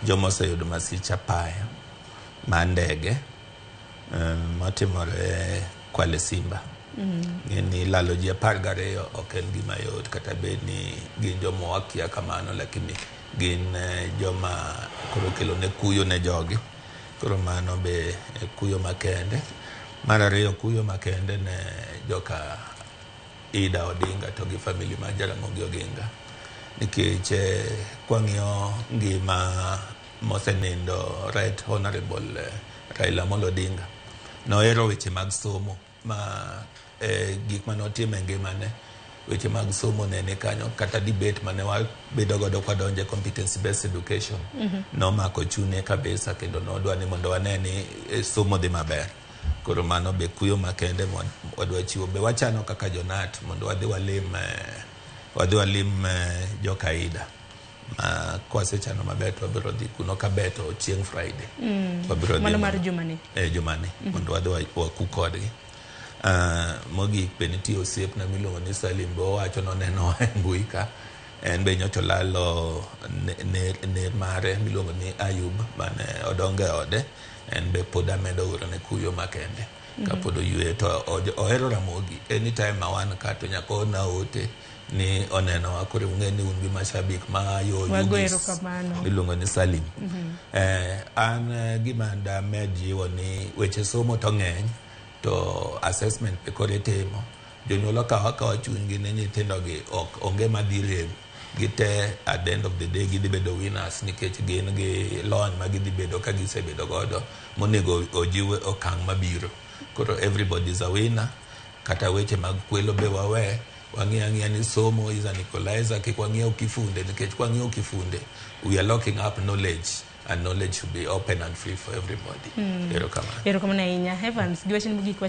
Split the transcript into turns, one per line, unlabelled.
jomoseyudo masich apaya mandege matimore Kwale Simba. Ni lalo ji 12 ok en gima yot, kata bed ni gin joma wakia kamano, lakini gin joma koro kelo ne kuyo ne jogi. Koro mano be kuyo makende. Mar ariyo, kuyo makende ne joka Ida Odinga to gi family ma Jaramogi Oginga, nikech kwang'iyo ngima mosenindo Right Honorable Raila Amolo Odinga nohero weche mag somo, ma gik manotime ngimane weche mag somo ne kanyo, kata debate mane wabedo godo kwa donje competency based education no mako chune kabisa, kendo nodwa ni mondo wane ni somo dhi maber. Koro mano be kuyo makende wadwa chiwo. Be wachano kaka jonat mondo wadhi walim jokaida kwa sechano maber to wabiro dhi kuno kabeto chieng' Friday. Wabiro dhi
mano mar jumani.
Jumani mondo wadhi waku kodgi. Mogik be nitie osiepna miluongo ni Salim Bo wacho noneno mbui ka, en be nyocha lalo ner mare miluongo ni Ayub mane odonge ode, en be pod amedo uro ne kuyo makende ka pod oyue to ohero Ramogi. Anytime ma wan ka to nyaka ona ote ni oneno akore ung'e ni un gi mashabik ma yo yugis miluongo ni Salim. An gima da jiwo ni weche somo to ng'eny, to assessment pe kore temo jonyuolo kawa chunygi ne nyithindogi ok onge madhire gite at the end of the day gidhi bedo winners, nikech gin gi lony ma gidhi bedo ka gisebedo godo monego ojiw okang' mabiro. Koro everybody is a winner. Kata weche mag kwelo be wawe wang'iya ni somo is an equalizer, kik wang'iyo kifunde, nikech kwang'iyo kifunde we are locking up knowledge, and knowledge should be open and free for everybody. Erokamano ahinya.
Evans, giwacho ni